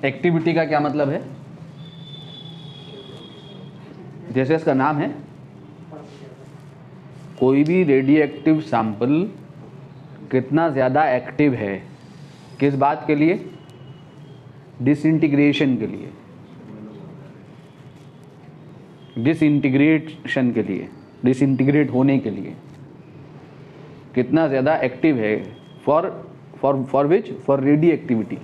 Activity का क्या मतलब है? जैसे इसका नाम है, कोई भी रेडियो एक्टिव सैंपल कितना ज़्यादा एक्टिव है, किस बात के लिए? डिसइंटीग्रेशन के लिए, डिसइंटीग्रेशन के लिए, डिसइंटीग्रेट होने के लिए कितना ज़्यादा एक्टिव है, for which, for radio activity.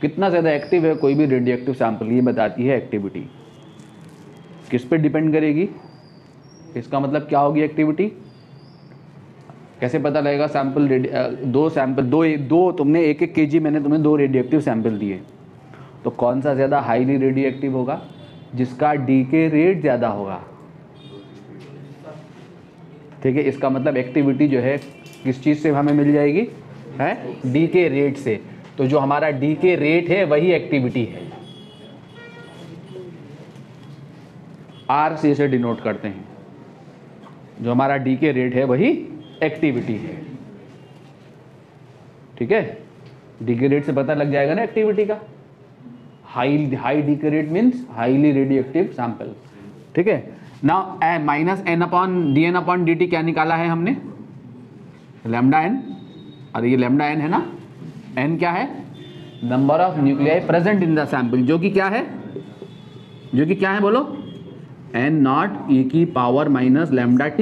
कितना ज़्यादा एक्टिव है कोई भी रेडियो एक्टिव सैंपल, ये बताती है एक्टिविटी। किस पे डिपेंड करेगी? इसका मतलब क्या होगी एक्टिविटी? कैसे पता लगेगा? दो तुमने 1-1 kg, मैंने तुम्हें 2 रेडियो एक्टिव सैंपल दिए, तो कौन सा ज़्यादा हाईली रेडियो एक्टिव होगा? जिसका डीके रेट ज़्यादा होगा। ठीक है, इसका मतलब एक्टिविटी जो है किस चीज़ से हमें मिल जाएगी? है डीके रेट से। तो जो हमारा डीके रेट है वही एक्टिविटी है। आर से इसे डिनोट करते हैं। जो हमारा डीके रेट है वही एक्टिविटी है। ठीक है, डीके रेट से पता लग जाएगा ना एक्टिविटी का। High decay rate means highly radio active sample. ठीक है, नाउ -n/dn/dt क्या निकाला है हमने? Lambda n. और ये लैम्डा एन है ना, एन क्या है? Number of nuclei present in the sample, जो कि क्या है? जो कि क्या है बोलो? n0 e⁻ λt।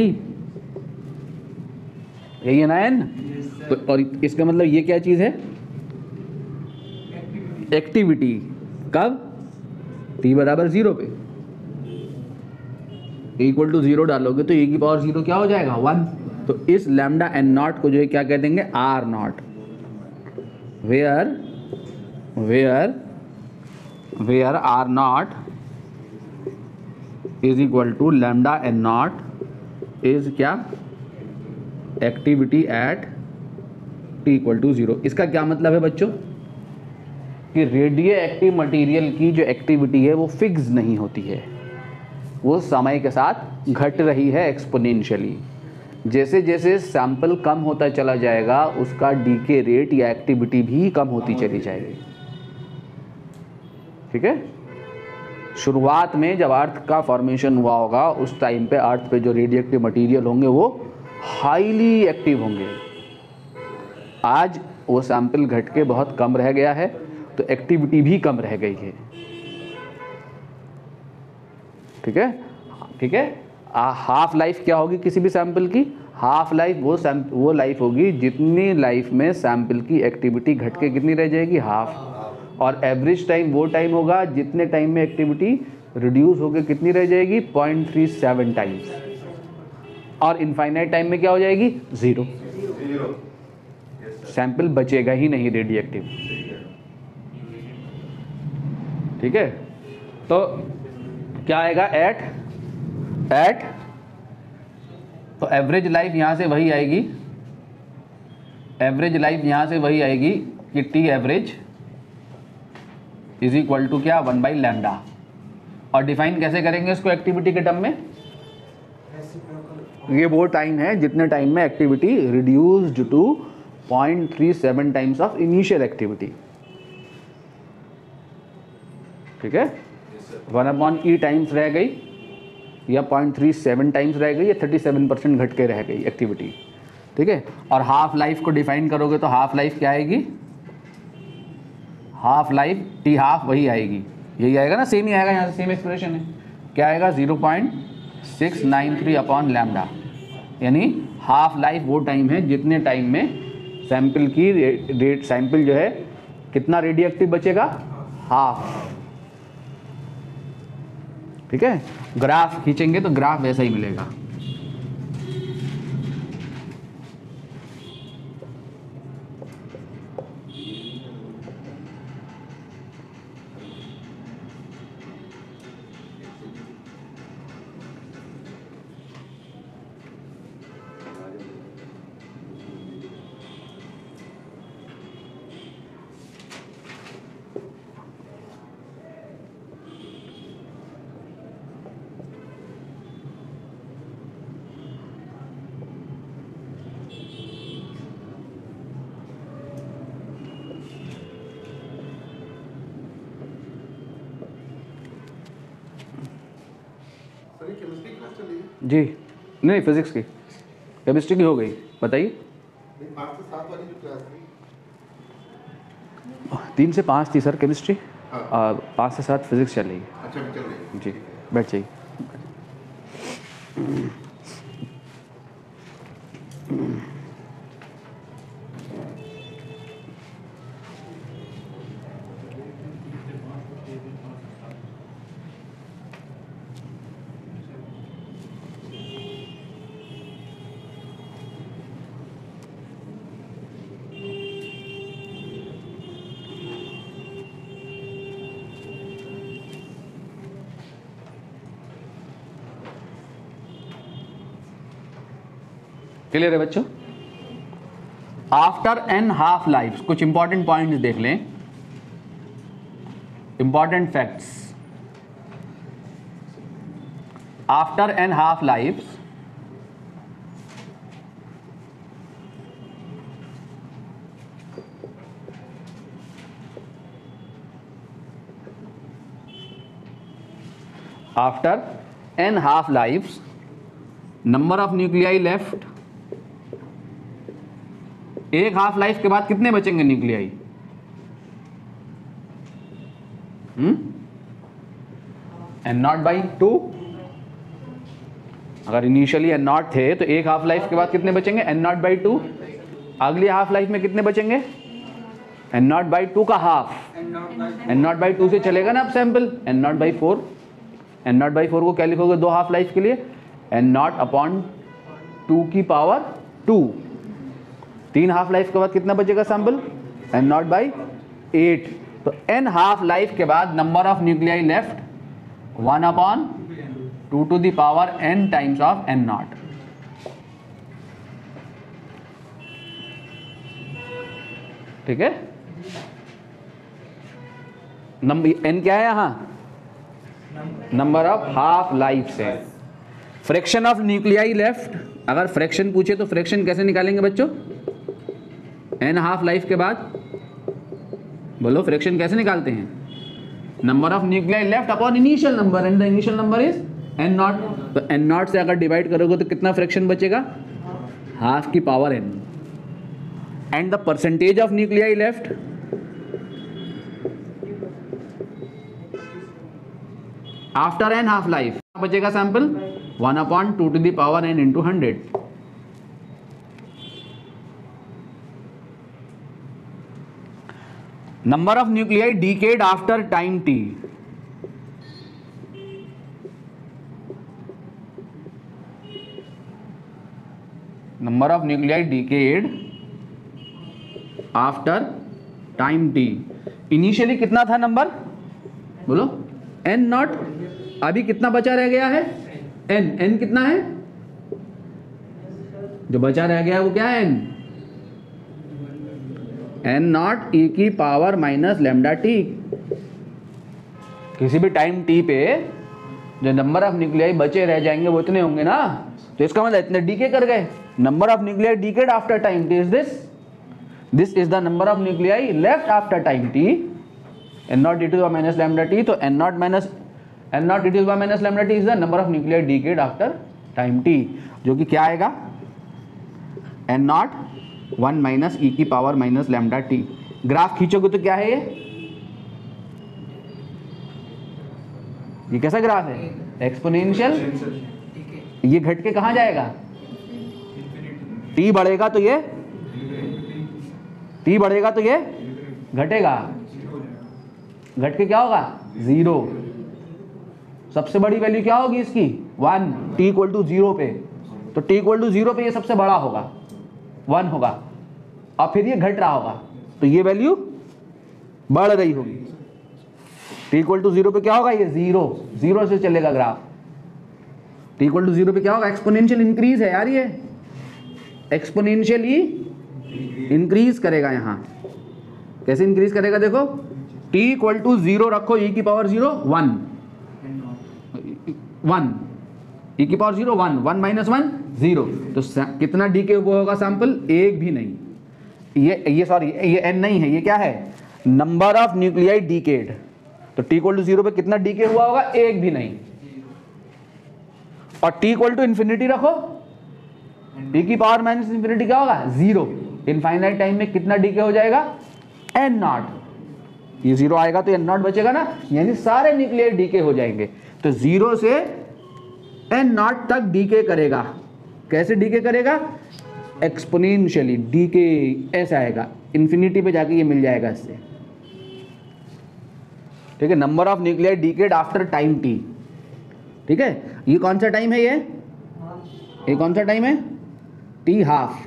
यही है ना n? तो और इसका मतलब ये क्या चीज है? एक्टिविटी। कब? t = 0 पे। = 0 डालोगे तो e⁻0 क्या हो जाएगा? 1। तो इस लैम्डा n0 को जो है क्या कह देंगे? r0। Where r0 is equal to lambda n0 is क्या? Activity at t = 0। इसका क्या मतलब है बच्चों? कि रेडियो एक्टिव मटेरियल की जो एक्टिविटी है वो फिक्स नहीं होती है, वो समय के साथ घट रही है एक्सपोनेंशियली। जैसे जैसे सैंपल कम होता चला जाएगा उसका डीके रेट या एक्टिविटी भी कम होती चली जाएगी। ठीक है, शुरुआत में जब अर्थ का फॉर्मेशन हुआ होगा उस टाइम पे अर्थ पे जो रेडियो एक्टिव मटेरियल होंगे वो हाईली एक्टिव होंगे। आज वो सैंपल घट के बहुत कम रह गया है तो एक्टिविटी भी कम रह गई है। ठीक है, ठीक है। हाफ लाइफ क्या होगी किसी भी सैंपल की? हाफ लाइफ वो लाइफ होगी जितनी लाइफ में सैंपल की एक्टिविटी घट के कितनी रह जाएगी? हाफ। और एवरेज टाइम वो टाइम होगा जितने टाइम में एक्टिविटी रिड्यूस होकर कितनी रह जाएगी? 0.37 टाइम्स। और इनफाइनाइट टाइम में क्या हो जाएगी? 0। सैंपल बचेगा ही नहीं रेडियो एक्टिव। ठीक है, तो क्या आएगा? एट तो एवरेज लाइफ यहां से वही आएगी, एवरेज लाइफ यहां से वही आएगी कि t average is equal to क्या? 1/λ। और डिफाइन कैसे करेंगे इसको एक्टिविटी के टर्म में? ये वो टाइम है जितने टाइम में activity reduced to 0.37 times of initial activity. ठीक है, 1/e टाइम्स रह गई या 0.37 टाइम्स रह गई या 37% घट के रह गई एक्टिविटी। ठीक है, और हाफ लाइफ को डिफाइन करोगे तो हाफ लाइफ क्या आएगी? हाफ लाइफ टी हाफ वही आएगी, यही आएगा ना, सेम ही आएगा, यहाँ से सेम एक्सप्रेशन है। क्या आएगा? 0.693/λ। यानी हाफ लाइफ वो टाइम है जितने टाइम में सैंपल की रेट, सैंपल जो है कितना रेडियो एक्टिव बचेगा? हाफ। ठीक है, ग्राफ खींचेंगे तो ग्राफ वैसा ही मिलेगा। जी नहीं, फिजिक्स की, केमिस्ट्री की हो गई, बताइए। 5 से 7 वाली जो क्लास थी 3 से 5 थी सर केमिस्ट्री, हाँ। और 5 से 7 फिजिक्स चल रही है। अच्छा भी चल रही है। जी बैठ जाइए। क्लियर है बच्चों? आफ्टर एन हाफ लाइफ, कुछ इंपॉर्टेंट पॉइंट्स देख लें, important facts. After N half life after N half life number of nuclei left, एक हाफ लाइफ के बाद कितने बचेंगे न्यूक्लियाई? N naught by 2। अगर इनिशियली एन नॉट थे तो एक हाफ लाइफ के बाद कितने बचेंगे? N naught by 2। अगली हाफ लाइफ में कितने बचेंगे? एन नॉट बाई 2 का हाफ, एन नॉट बाई 2 से चलेगा ना अब sample, n naught by 4। N naught by 4 को क्या लिखोगे दो हाफ लाइफ के लिए? एन नॉट अपॉन 2 की पावर 2। 3 हाफ लाइफ के बाद कितना बचेगा सैंपल? N naught by 8। तो एन हाफ लाइफ के बाद number of nuclei left 1 upon 2 to the power n times of n naught. ठीक है, नंबर n क्या है यहां? नंबर ऑफ हाफ लाइफ से। फ्रैक्शन ऑफ न्यूक्लियाई लेफ्ट, अगर फ्रैक्शन पूछे तो फ्रैक्शन कैसे निकालेंगे बच्चों? एन हाफ लाइफ के बाद बोलो फ्रैक्शन कैसे निकालते हैं? Number of nuclei left upon initial number, and the initial number is n naught. तो एन नॉट से अगर डिवाइड करोगे तो कितना फ्रैक्शन बचेगा? हाफ की power N. And the percentage of nuclei left, after N half life बचेगा sample 1 upon 2 to the power n into 100। Number of nuclei decayed after time t, number of nuclei decayed after time t। Initially कितना था number बोलो? n naught. अभी कितना बचा रह गया है? n। n कितना है जो बचा रह गया है वो क्या है? n। एन नॉट ई की पावर माइनस लैम्डा टी। किसी भी टाइम टी पे जो नंबर ऑफ न्यूक्लियाई बचे रह जाएंगे वो इतने होंगे ना, तो इसका मतलब इतने डीके कर गए। Number of nuclei decayed after time T is this is the number of nuclei left after time T, N naught e to the minus lambda T. तो N naught e to the minus lambda T is the number of nuclei decayed after time T, जो कि क्या आएगा? N not 1 minus E की power minus lambda T. Graph खींचोगे तो क्या है ये कैसा ग्राफ है? एक्सपोनेंशियल। ये घट के कहां जाएगा? टी बढ़ेगा तो ये घटेगा, घट के क्या होगा? 0। सबसे बड़ी वैल्यू क्या होगी इसकी? 1। टी इक्वल टू 0 पे, तो टी इक्वल टू 0 पे ये सबसे बड़ा होगा 1 होगा, और फिर ये घट रहा होगा तो ये वैल्यू बढ़ रही होगी। टी इक्वल टू 0 पे क्या होगा? ये 0 से चलेगा ग्राफ। टी इक्वल टू 0 पे क्या होगा? एक्सपोनेंशियल इंक्रीज है यार, ये एक्सपोनेंशियली इंक्रीज करेगा। यहाँ कैसे इंक्रीज करेगा देखो, टी इक्वल टू 0 रखो, ई की पावर 0 1, ई की पावर 0 1 माइनस 1 0। तो कितना डी के हुआ होगा सैंपल? एक भी नहीं। ये सॉरी ये एन नहीं है, ये क्या है? Number of nuclei decayed. तो टी इक्वल टू 0 पे कितना डीके हुआ होगा? एक भी नहीं। और टी इक्वल टू इन्फिनिटी रखो, टी की पावर माइनस इन्फिनिटी क्या होगा, 0। इनफाइनाइट टाइम में कितना डीके हो जाएगा, एन नॉट, ये 0 आएगा तो एन नॉट बचेगा ना, यानी सारे न्यूक्लियर डीके हो जाएंगे। तो 0 से एन नॉट तक डीके करेगा। कैसे डीके करेगा, एक्सपोनेंशियली डीके ऐसा आएगा, इन्फिनिटी पे जाके ये मिल जाएगा इससे, ठीक है। Number of nuclear decayed after time t, ठीक है। ये कौन सा टाइम है, ये कौन सा टाइम है, टी हाफ।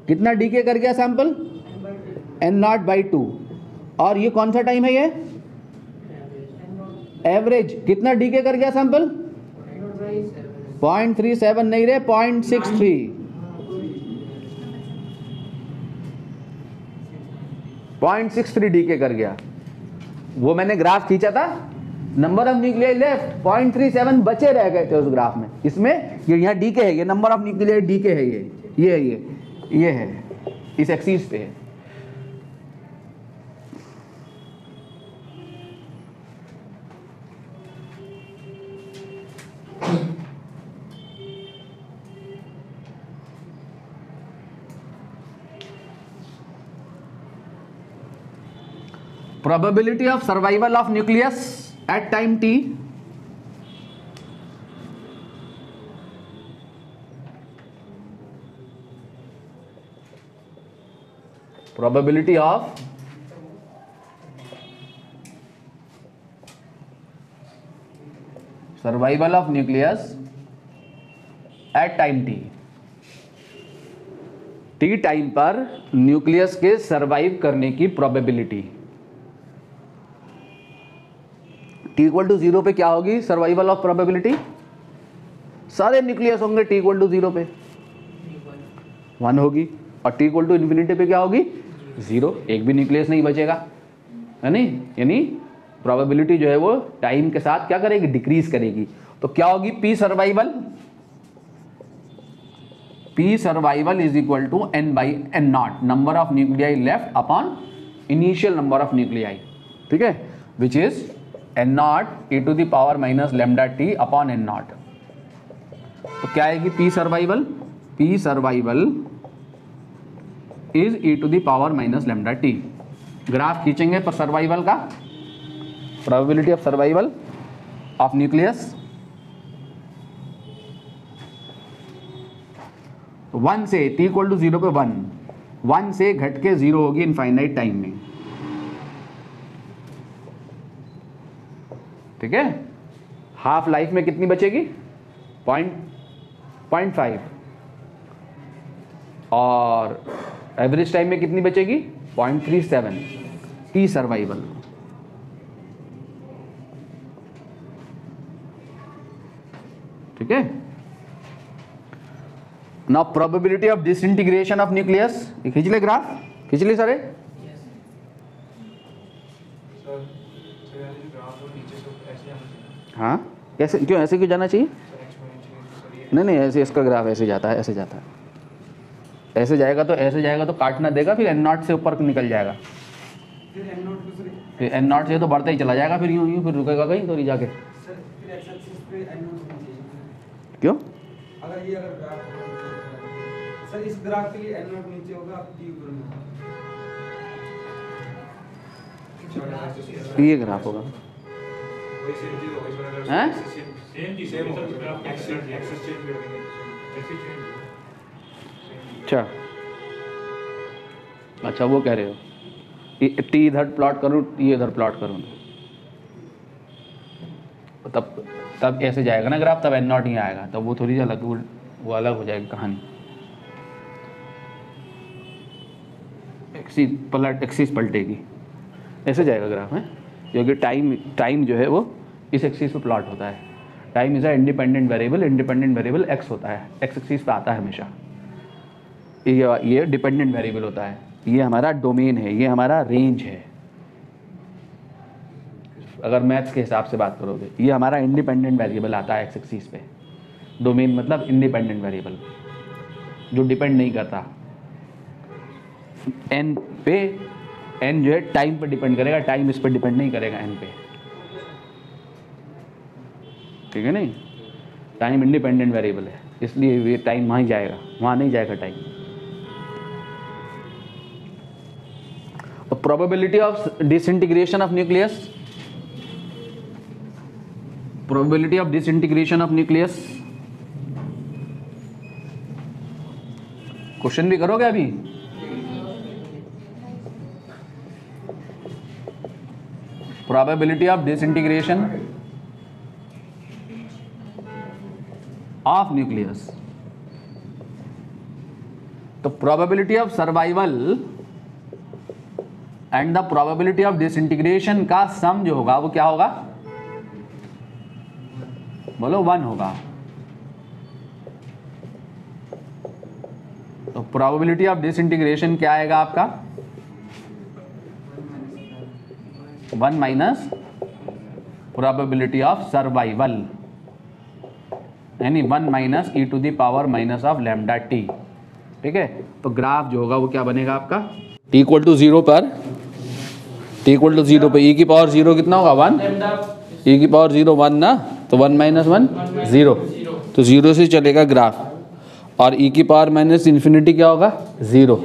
कितना डीके कर गया सैंपल, एन नॉट बाई 2। और ये कौन सा टाइम है, ये एवरेज। कितना डीके कर गया सैंपल, 0.37 नहीं रे, 0.63, 0.63 डीके कर गया। वो मैंने ग्राफ खींचा था, नंबर ऑफ न्यूक्लियर लेफ्ट 0.37 बचे रह गए थे उस ग्राफ में। इसमें ये यहाँ डीके है, ये नंबर ऑफ न्यूक्लियर डीके है, ये है इस एक्सिस पे है। Probability of survival of nucleus at time t, probability of survival of nucleus at time t, T time पर न्यूक्लियस के सरवाइव करने की प्रोबेबिलिटी टी इक्वल टू 0 पे क्या होगी, सर्वाइवल ऑफ प्रोबेबिलिटी, सारे न्यूक्लियस होंगे टी इक्वल टू 0 पे 1 होगी, और टी इक्वल टू इन्फिनिटी पे क्या होगी, 0, एक भी न्यूक्लियस नहीं बचेगा, है नहीं। यानी प्रोबेबिलिटी जो है वो टाइम के साथ क्या करेगी, डिक्रीज करेगी। तो क्या होगी, p survival is equal to n by n naught, number of nuclei left upon initial number of nuclei, ठीक है, which is n naught e to the power minus lambda t upon n naught. तो क्या आएगी, p survival is e to the power minus lambda t. Graph खींचेंगे पर survival का, probability of survival of nucleus 1 से T equal to 0 पे 1 से घट के 0 होगी इनफाइनाइट टाइम में, ठीक है। हाफ लाइफ में कितनी बचेगी, 0.5, और एवरेज टाइम में कितनी बचेगी, 0.37, टी सर्वाइवल, ठीक है। Now probability of disintegration of nucleus, खींच ले ग्राफ, खींच ले सारे। हाँ कैसे, क्यों ऐसे क्यों जाना चाहिए, नहीं ऐसे, इसका ग्राफ ऐसे जाता है, ऐसे जाता है, ऐसे जाएगा तो काटना देगा, फिर एन नॉट से ऊपर निकल जाएगा, फिर एन नॉट से तो बढ़ता ही चला जाएगा, फिर यूं फिर रुकेगा कहीं तो नहीं जाके। क्यों, अगर ये सर इस ग्राफ के लिए एन नॉट नीचे होगा, टी ऊपर होगा, ये ग्राफ होगा, हैं? अच्छा वो कह रहे हो टी इधर प्लॉट करूँ, ये इधर प्लॉट करूँ, तब ऐसे जाएगा ना ग्राफ, तब एन नॉट ही आएगा, तब वो थोड़ी अलग, वो अलग हो जाएगी कहानी। एक्सिस पलटेगी, ऐसे जाएगा ग्राफ है, क्योंकि टाइम जो है वो इस एक्सिस पे प्लॉट होता है। Time is a independent variable x होता है, एक्स एक्सिस पे आता है हमेशा, ये डिपेंडेंट वेरिएबल होता है, ये हमारा डोमेन है, ये हमारा रेंज है। अगर मैथ्स के हिसाब से बात करोगे, ये हमारा इंडिपेंडेंट वेरिएबल आता है एक्स एक्सिस पे। डोमेन मतलब इंडिपेंडेंट वेरिएबल, जो डिपेंड नहीं करता एन पे। एन जो है टाइम पे डिपेंड करेगा, टाइम इस पर डिपेंड नहीं करेगा एन पे, ठीक है नहीं। टाइम इंडिपेंडेंट वेरिएबल है, इसलिए ये टाइम वहाँ ही जाएगा, वहाँ नहीं जाएगा time. Probability of disintegration of nucleus, probability of disintegration of nucleus, question भी करोगे अभी? Probability of disintegration of nucleus, तो probability of survival and the probability of disintegration का सम जो होगा वो क्या होगा? बोलो 1 होगा। तो प्रोबेबिलिटी ऑफ डिसइंटीग्रेशन क्या आएगा आपका? 1 माइनस प्रोबेबिलिटी ऑफ सर्वाइवल, यानी 1 minus e to the power minus of lambda t. ठीक है, तो ग्राफ जो होगा वो क्या बनेगा आपका? टी इक्वल टू 0 पर, टी इक्वल टू 0 पर ई की पावर 0 कितना होगा? 1, ई की पावर 0 1 ना, तो 1 माइनस 1 0, तो 0 से चलेगा ग्राफ, और ई की पावर माइनस इन्फिनिटी क्या होगा? 0,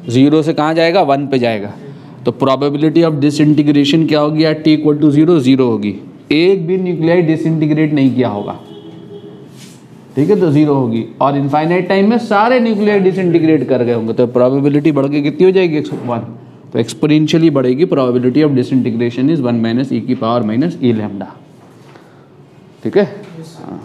0 से कहाँ जाएगा? 1 पे जाएगा। तो प्रोबेबिलिटी ऑफ डिसइंटीग्रेशन क्या होगी? या टी इक्वल टू 0 0 होगी, एक भी न्यूक्लियाई डिसइंटीग्रेट नहीं किया होगा। ठीक है, तो 0 होगी, और इनफाइनाइट टाइम में सारे न्यूक्लियाई डिसइंटीग्रेट कर गए होंगे, तो प्रोबेबिलिटी बढ़ के कितनी हो जाएगी? 1। तो एक्सपोनेंशियली बढ़ेगी probability of disintegration is 1 minus E की पावर माइनस ई लैम्डा। ठीक है, हाँ।